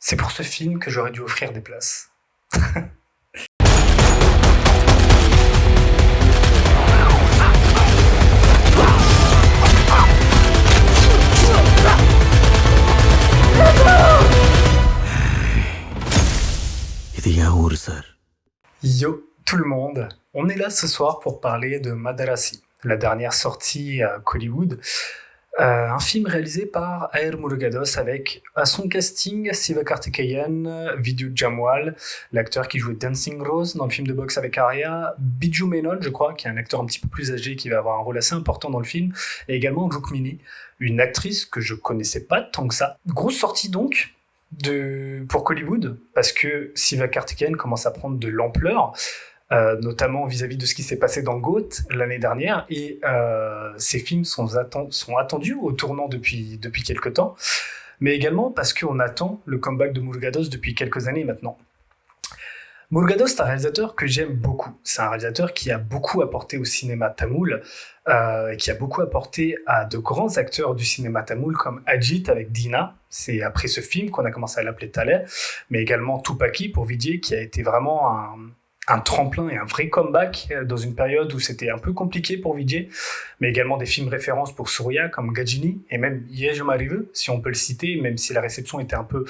C'est pour ce film que j'aurais dû offrir des places. இது என் ஊர் sir. Yo tout le monde, on est là ce soir pour parler de Madarasi, la dernière sortie à Hollywood, un film réalisé par A.R. Murugadoss avec à son casting Sivakarthikeyan, Vidya Jamwal, l'acteur qui jouait Dancing Rose dans le film de boxe avec Arya, Biju Menon, je crois, qui est un acteur un petit peu plus âgé qui va avoir un rôle assez important dans le film, et également Rukmini, une actrice que je connaissais pas tant que ça. Grosse sortie donc pour Hollywood, parce que Sivakarthikeyan commence à prendre de l'ampleur, notamment vis-à-vis de ce qui s'est passé dans GOAT l'année dernière, et ces films sont attendus au tournant depuis quelques temps, mais également parce qu'on attend le comeback de Murugadoss depuis quelques années maintenant. Murugadoss, c'est un réalisateur que j'aime beaucoup. C'est un réalisateur qui a beaucoup apporté au cinéma tamoul, qui a beaucoup apporté à de grands acteurs du cinéma tamoul comme Ajit avec Dina. C'est après ce film qu'on a commencé à l'appeler Thaler, mais également Tupaki pour Vijay, qui a été vraiment un tremplin et un vrai comeback dans une période où c'était un peu compliqué pour Vijay, mais également des films références pour Surya comme Gajini et même Yejamarivu, si on peut le citer, même si la réception était un peu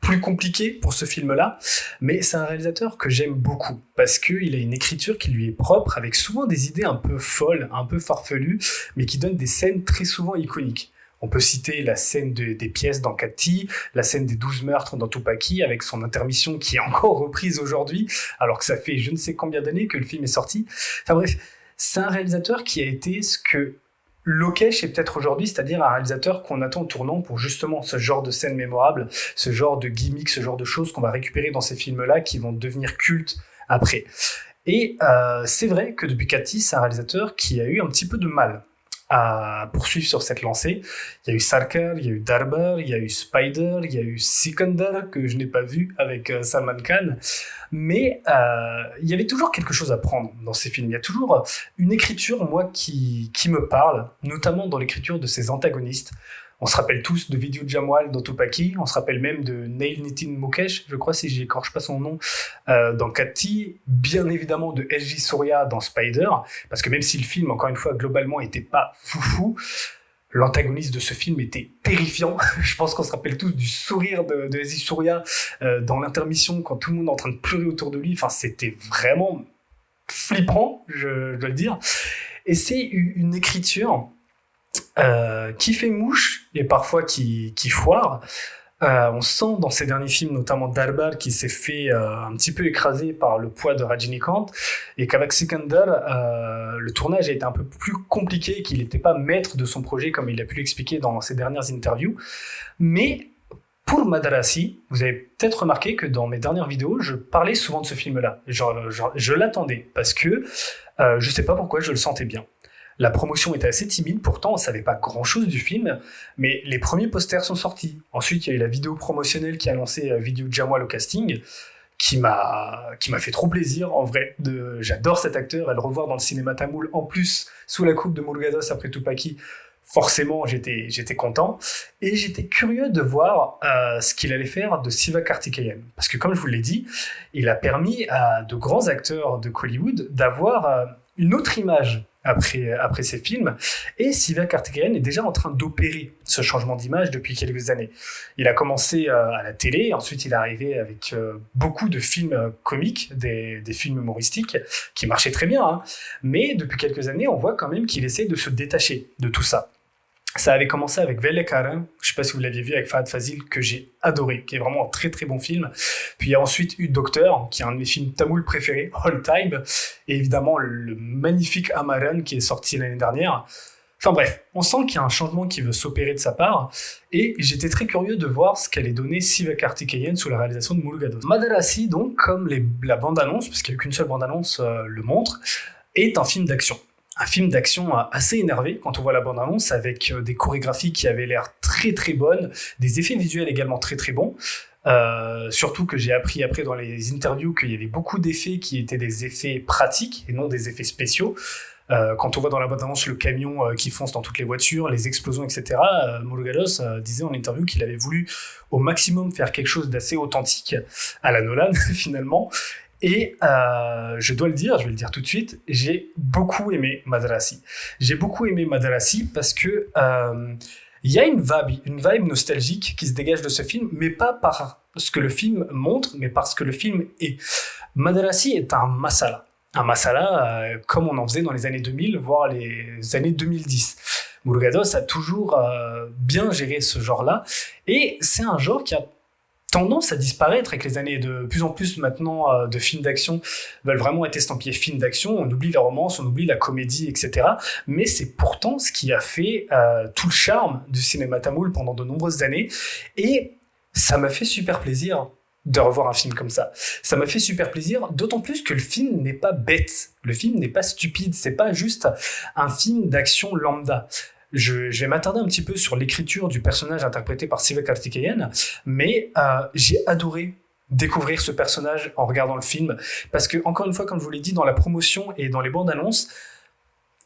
plus compliqué pour ce film-là, mais c'est un réalisateur que j'aime beaucoup, parce qu'il a une écriture qui lui est propre, avec souvent des idées un peu folles, un peu farfelues, mais qui donnent des scènes très souvent iconiques. On peut citer la scène des pièces dans Katti, la scène des 12 meurtres dans Tupaki, avec son intermission qui est encore reprise aujourd'hui, alors que ça fait je ne sais combien d'années que le film est sorti. Enfin bref, c'est un réalisateur qui a été ce que Lokesh est peut-être aujourd'hui, c'est-à-dire un réalisateur qu'on attend au tournant pour justement ce genre de scènes mémorables, ce genre de gimmicks, ce genre de choses qu'on va récupérer dans ces films-là qui vont devenir cultes après. Et c'est vrai que depuis Katti, c'est un réalisateur qui a eu un petit peu de mal à poursuivre sur cette lancée. Il y a eu Sarkar, il y a eu Darbar, il y a eu Spider, il y a eu Sikandar, que je n'ai pas vu avec Salman Khan, mais il y avait toujours quelque chose à prendre dans ces films. Il y a toujours une écriture, moi, qui me parle, notamment dans l'écriture de ses antagonistes. On se rappelle tous de Vidya Jamwal dans Tupaki, on se rappelle même de Neil Nitin Mukesh, je crois, si j'écorche pas son nom, dans Katti, bien évidemment de S.J. Surya dans Spider, parce que même si le film, encore une fois, globalement, était pas foufou, l'antagoniste de ce film était terrifiant. Je pense qu'on se rappelle tous du sourire de S.J. Surya dans l'intermission, quand tout le monde est en train de pleurer autour de lui. Enfin, c'était vraiment flippant, je dois le dire. Et c'est une écriture qui fait mouche et parfois qui foire. On sent dans ces derniers films, notamment Darbar, qui s'est fait un petit peu écraser par le poids de Rajinikanth, et qu'avec Sikandar, le tournage a été un peu plus compliqué, qu'il n'était pas maître de son projet, comme il a pu l'expliquer dans ses dernières interviews. Mais pour Madarasi, vous avez peut-être remarqué que dans mes dernières vidéos, je parlais souvent de ce film-là. Je l'attendais, parce que je sais pas pourquoi, je le sentais bien. La promotion était assez timide, pourtant on savait pas grand-chose du film, mais les premiers posters sont sortis. Ensuite, il y a eu la vidéo promotionnelle qui a annoncé Vidya Jamwal au casting, qui m'a fait trop plaisir, en vrai. J'adore cet acteur, et le revoir dans le cinéma tamoul, en plus, sous la coupe de Murugadoss après Tupaki, forcément, j'étais content. Et j'étais curieux de voir ce qu'il allait faire de Sivakarthikeyan. Parce que, comme je vous l'ai dit, il a permis à de grands acteurs de Hollywood d'avoir une autre image après ces films, et Sivakarthikeyan est déjà en train d'opérer ce changement d'image depuis quelques années. Il a commencé à la télé, ensuite il est arrivé avec beaucoup de films comiques, des films humoristiques, qui marchaient très bien, hein. Mais depuis quelques années, on voit quand même qu'il essaie de se détacher de tout ça. Ça avait commencé avec Velekaran, je ne sais pas si vous l'aviez vu avec Fahad Fazil, que j'ai adoré, qui est vraiment un très très bon film. Puis il y a ensuite eu Docteur, qui est un de mes films tamoul préférés, all time, et évidemment le magnifique Amaran qui est sorti l'année dernière. Enfin bref, on sent qu'il y a un changement qui veut s'opérer de sa part, et j'étais très curieux de voir ce qu'allait donner Sivakarthikeyan sous la réalisation de Murugadoss. Madarasi, donc, comme la bande-annonce, parce qu'il n'y a qu'une seule bande-annonce le montre, est un film d'action. Un film d'action assez énervé quand on voit la bande-annonce, avec des chorégraphies qui avaient l'air très très bonnes, des effets visuels également très très bons. Surtout que j'ai appris après dans les interviews qu'il y avait beaucoup d'effets qui étaient des effets pratiques et non des effets spéciaux. Quand on voit dans la bande-annonce le camion qui fonce dans toutes les voitures, les explosions, etc., Murugados disait en interview qu'il avait voulu au maximum faire quelque chose d'assez authentique à la Nolan, finalement. Et je dois le dire, je vais le dire tout de suite, j'ai beaucoup aimé Madalassi. J'ai beaucoup aimé Madalassi parce que il y a une vibe nostalgique qui se dégage de ce film, mais pas par ce que le film montre, mais par ce que le film est. Madalassi est un masala. Un masala comme on en faisait dans les années 2000, voire les années 2010. Murugados a toujours bien géré ce genre-là, et c'est un genre qui a tendance à disparaître avec les années. De plus en plus maintenant de films d'action veulent vraiment être estampillés films d'action. On oublie la romance, on oublie la comédie, etc. Mais c'est pourtant ce qui a fait tout le charme du cinéma tamoul pendant de nombreuses années. Et ça m'a fait super plaisir de revoir un film comme ça. Ça m'a fait super plaisir, d'autant plus que le film n'est pas bête. Le film n'est pas stupide. C'est pas juste un film d'action lambda. Je vais m'attarder un petit peu sur l'écriture du personnage interprété par Sivakarthikeyan, mais j'ai adoré découvrir ce personnage en regardant le film, parce que, encore une fois, comme je vous l'ai dit, dans la promotion et dans les bandes annonces,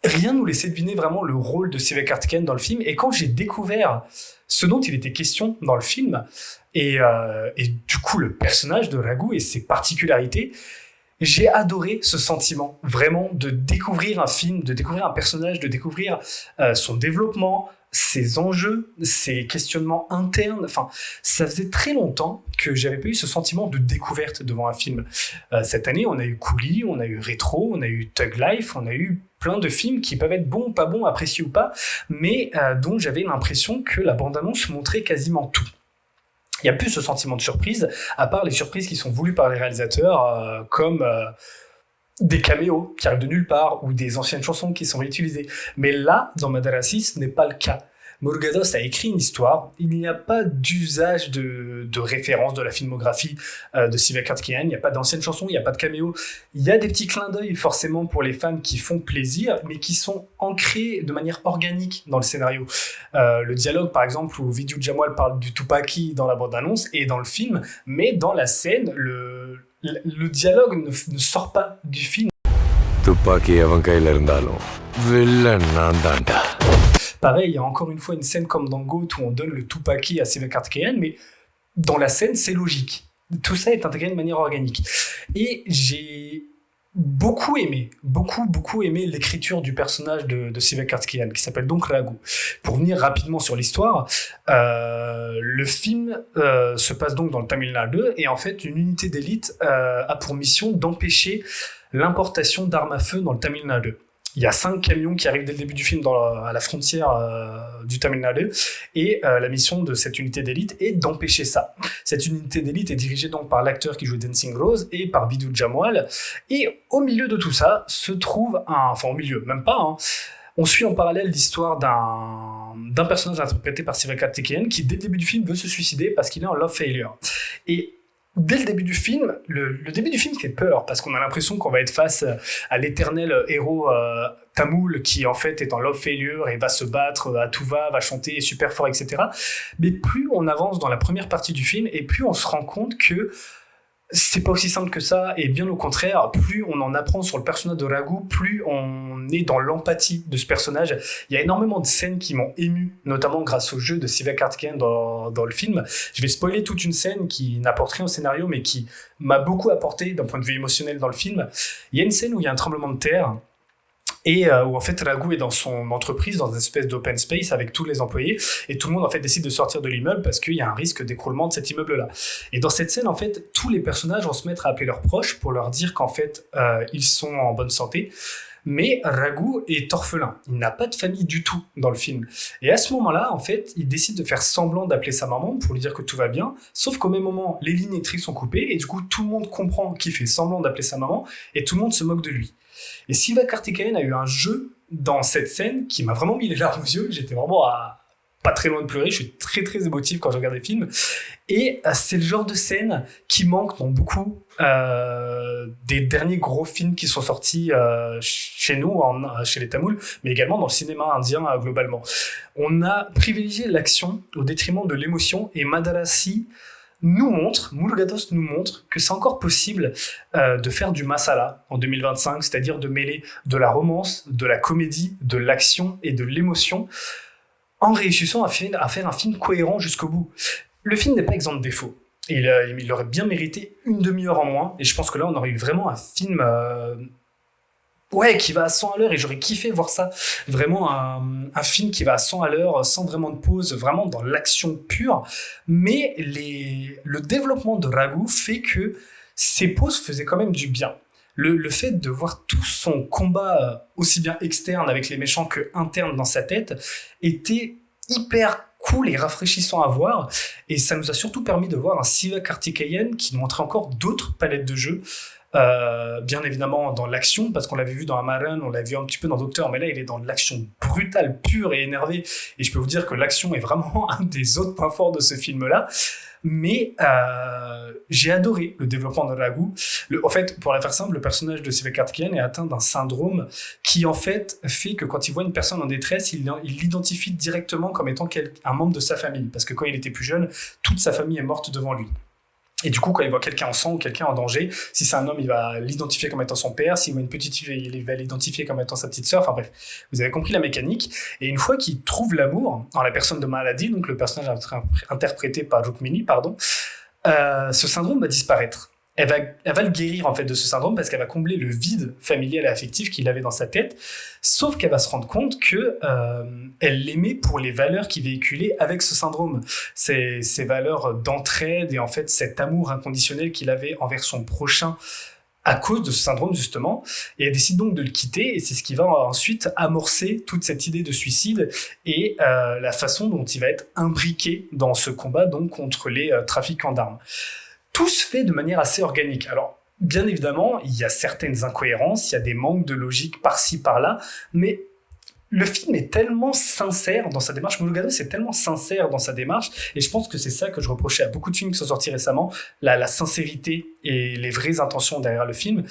rien nous laissait deviner vraiment le rôle de Sivakarthikeyan dans le film, et quand j'ai découvert ce dont il était question dans le film, et du coup le personnage de Raghu et ses particularités, j'ai adoré ce sentiment, vraiment, de découvrir un film, de découvrir un personnage, de découvrir son développement, ses enjeux, ses questionnements internes. Enfin, ça faisait très longtemps que j'avais pas eu ce sentiment de découverte devant un film. Cette année, on a eu Coolie, on a eu Retro, on a eu Thug Life, on a eu plein de films qui peuvent être bons, pas bons, appréciés ou pas, mais dont j'avais l'impression que la bande-annonce montrait quasiment tout. Il n'y a plus ce sentiment de surprise, à part les surprises qui sont voulues par les réalisateurs, comme des caméos qui arrivent de nulle part, ou des anciennes chansons qui sont réutilisées. Mais là, dans Madalassi, ce n'est pas le cas. Murugados a écrit une histoire, il n'y a pas d'usage de référence de la filmographie de Sivakarthikeyan, il n'y a pas d'anciennes chansons, il n'y a pas de caméos, il y a des petits clins d'œil forcément pour les fans qui font plaisir, mais qui sont ancrés de manière organique dans le scénario. Le dialogue par exemple où Vidyu Jamal parle du Tupaki dans la bande-annonce et dans le film, mais dans la scène, le dialogue ne sort pas du film. Tupaki avan kaiyila irundhalum villain naan daanda. Pareil, il y a encore une fois une scène comme dans Goat où on donne le Tupaki à Sivakarthikeyan, mais dans la scène, c'est logique. Tout ça est intégré de manière organique. Et j'ai beaucoup aimé l'écriture du personnage de Sivakarthikeyan, qui s'appelle donc Raghu. Pour venir rapidement sur l'histoire, le film se passe donc dans le Tamil Nadu, et en fait, une unité d'élite a pour mission d'empêcher l'importation d'armes à feu dans le Tamil Nadu. Il y a 5 camions qui arrivent dès le début du film à la frontière du Tamil Nadu, et la mission de cette unité d'élite est d'empêcher ça. Cette unité d'élite est dirigée donc par l'acteur qui joue Dancing Rose et par Vidyu Jamal, et au milieu de tout ça se trouve au milieu, même pas, on suit en parallèle l'histoire d'un personnage interprété par Sivakarthikeyan qui dès le début du film veut se suicider parce qu'il est en love failure. Et dès le début du film, le début du film fait peur parce qu'on a l'impression qu'on va être face à l'éternel héros tamoul qui en fait est en love failure et va se battre à tout va chanter super fort, etc. Mais plus on avance dans la première partie du film et plus on se rend compte que c'est pas aussi simple que ça, et bien au contraire, plus on en apprend sur le personnage de Raghu, plus on est dans l'empathie de ce personnage. Il y a énormément de scènes qui m'ont ému, notamment grâce au jeu de Sivakarthikeyan dans le film. Je vais spoiler toute une scène qui n'apporte rien au scénario, mais qui m'a beaucoup apporté d'un point de vue émotionnel dans le film. Il y a une scène où il y a un tremblement de terre, et où en fait Raghu est dans son entreprise, dans une espèce d'open space avec tous les employés, et tout le monde en fait décide de sortir de l'immeuble parce qu'il y a un risque d'écroulement de cet immeuble-là. Et dans cette scène, en fait, tous les personnages vont se mettre à appeler leurs proches pour leur dire qu'en fait ils sont en bonne santé. Mais Raghu est orphelin, il n'a pas de famille du tout dans le film. Et à ce moment-là, en fait, il décide de faire semblant d'appeler sa maman pour lui dire que tout va bien, sauf qu'au même moment, les lignes électriques sont coupées, et du coup, tout le monde comprend qu'il fait semblant d'appeler sa maman, et tout le monde se moque de lui. Et Sivakarthikeyan a eu un jeu dans cette scène qui m'a vraiment mis les larmes aux yeux. J'étais vraiment pas très loin de pleurer. Je suis très très émotif quand je regarde des films. Et c'est le genre de scène qui manque dans beaucoup des derniers gros films qui sont sortis chez nous, chez les Tamouls, mais également dans le cinéma indien globalement. On a privilégié l'action au détriment de l'émotion, et Madalassi Murugados nous montre que c'est encore possible de faire du masala en 2025, c'est-à-dire de mêler de la romance, de la comédie, de l'action et de l'émotion, en réussissant à faire un film cohérent jusqu'au bout. Le film n'est pas exempt de défauts. Il aurait bien mérité une demi-heure en moins, et je pense que là, on aurait eu vraiment un film qui va à 100 à l'heure, et j'aurais kiffé voir ça. Vraiment un film qui va à 100 à l'heure, sans vraiment de pause, vraiment dans l'action pure. Mais le développement de Raghu fait que ces pauses faisaient quand même du bien. Le fait de voir tout son combat, aussi bien externe avec les méchants que interne dans sa tête, était hyper cool et rafraîchissant à voir. Et ça nous a surtout permis de voir un Siva Karthikeyan qui nous montrait encore d'autres palettes de jeux. Bien évidemment dans l'action, parce qu'on l'avait vu dans Amaran, on l'a vu un petit peu dans Docteur, mais là il est dans l'action brutale, pure et énervée, et je peux vous dire que l'action est vraiment un des autres points forts de ce film-là. Mais j'ai adoré le développement de Raghu. En fait, pour la faire simple, le personnage de Sivakarthikeyan est atteint d'un syndrome qui en fait que quand il voit une personne en détresse, il l'identifie directement comme étant un membre de sa famille, parce que quand il était plus jeune, toute sa famille est morte devant lui. Et du coup, quand il voit quelqu'un en sang ou quelqu'un en danger, si c'est un homme, il va l'identifier comme étant son père. S'il voit une petite fille, il va l'identifier comme étant sa petite sœur. Enfin bref, vous avez compris la mécanique. Et une fois qu'il trouve l'amour en la personne de Maladi, donc le personnage interprété par Rukmini, ce syndrome va disparaître. Elle va le guérir en fait de ce syndrome parce qu'elle va combler le vide familial et affectif qu'il avait dans sa tête. Sauf qu'elle va se rendre compte que elle l'aimait pour les valeurs qu'il véhiculait avec ce syndrome, ces valeurs d'entraide et en fait cet amour inconditionnel qu'il avait envers son prochain à cause de ce syndrome justement. Et elle décide donc de le quitter et c'est ce qui va ensuite amorcer toute cette idée de suicide et la façon dont il va être imbriqué dans ce combat donc contre les trafiquants d'armes. Tout se fait de manière assez organique. Alors, bien évidemment, il y a certaines incohérences, il y a des manques de logique par-ci, par-là, mais le film est tellement sincère dans sa démarche, Murugados est tellement sincère dans sa démarche, et je pense que c'est ça que je reprochais à beaucoup de films qui sont sortis récemment, la sincérité et les vraies intentions derrière le film.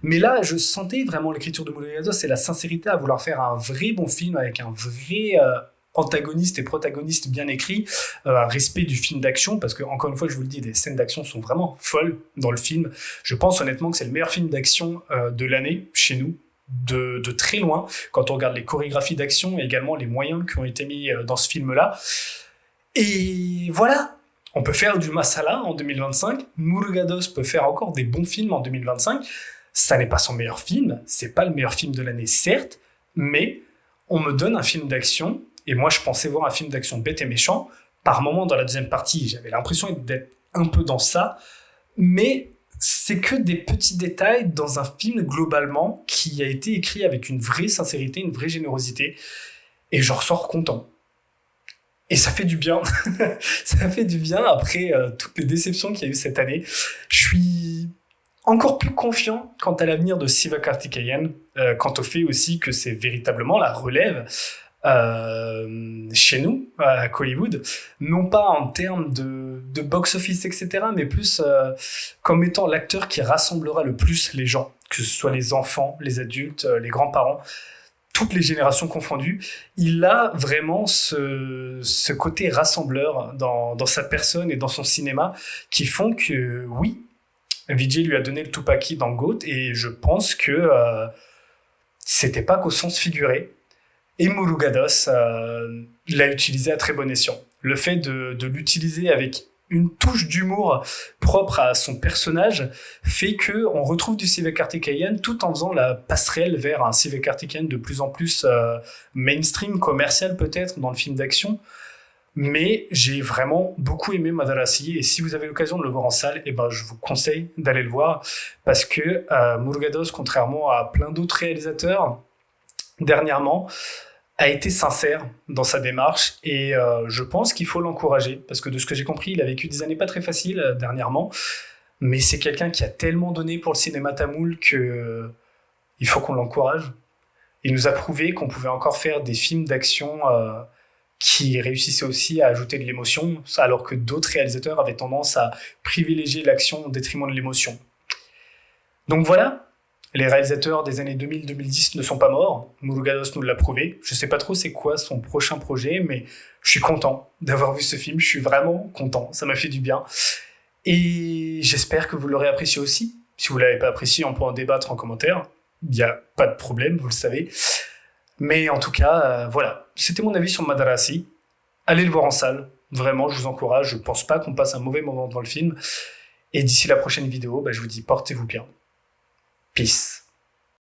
Mais là, je sentais vraiment l'écriture de Murugados et la sincérité à vouloir faire un vrai bon film avec un vrai antagoniste et protagoniste bien écrit, un respect du film d'action, parce que encore une fois je vous le dis, les scènes d'action sont vraiment folles dans le film. Je pense honnêtement que c'est le meilleur film d'action de l'année chez nous, de très loin, quand on regarde les chorégraphies d'action et également les moyens qui ont été mis dans ce film-là. Et voilà, on peut faire du masala en 2025, Murugados peut faire encore des bons films en 2025, ça n'est pas son meilleur film, c'est pas le meilleur film de l'année certes, mais on me donne un film d'action. Et moi, je pensais voir un film d'action bête et méchant. Par moment, dans la deuxième partie, j'avais l'impression d'être un peu dans ça. Mais c'est que des petits détails dans un film, globalement, qui a été écrit avec une vraie sincérité, une vraie générosité. Et j'en ressors content. Et ça fait du bien. Ça fait du bien après toutes les déceptions qu'il y a eu cette année. Je suis encore plus confiant quant à l'avenir de Siva Karthikeyan, quant au fait aussi que c'est véritablement la relève chez nous, à Hollywood, non pas en termes de box-office, etc., mais plus comme étant l'acteur qui rassemblera le plus les gens, que ce soit les enfants, les adultes, les grands-parents, toutes les générations confondues. Il a vraiment ce côté rassembleur dans sa personne et dans son cinéma qui font que, oui, Vijay lui a donné le Tupaki dans Goat et je pense que c'était pas qu'au sens figuré. Et Murugados l'a utilisé à très bon escient. Le fait de l'utiliser avec une touche d'humour propre à son personnage fait qu'on retrouve du Sivakarthikeyan tout en faisant la passerelle vers un Sivakarthikeyan de plus en plus mainstream, commercial peut-être, dans le film d'action. Mais j'ai vraiment beaucoup aimé Madarasi et si vous avez l'occasion de le voir en salle, je vous conseille d'aller le voir parce que Murugados, contrairement à plein d'autres réalisateurs, dernièrement, a été sincère dans sa démarche et je pense qu'il faut l'encourager parce que de ce que j'ai compris, il a vécu des années pas très faciles dernièrement, mais c'est quelqu'un qui a tellement donné pour le cinéma tamoul que il faut qu'on l'encourage. Il nous a prouvé qu'on pouvait encore faire des films d'action qui réussissaient aussi à ajouter de l'émotion, alors que d'autres réalisateurs avaient tendance à privilégier l'action au détriment de l'émotion. Donc voilà. Les réalisateurs des années 2000-2010 ne sont pas morts. Murugados nous l'a prouvé. Je sais pas trop c'est quoi son prochain projet, mais je suis content d'avoir vu ce film. Je suis vraiment content. Ça m'a fait du bien. Et j'espère que vous l'aurez apprécié aussi. Si vous ne l'avez pas apprécié, on peut en débattre en commentaire. Il n'y a pas de problème, vous le savez. Mais en tout cas, voilà. C'était mon avis sur Madarasi. Allez le voir en salle. Vraiment, je vous encourage. Je ne pense pas qu'on passe un mauvais moment devant le film. Et d'ici la prochaine vidéo, je vous dis portez-vous bien. Peace.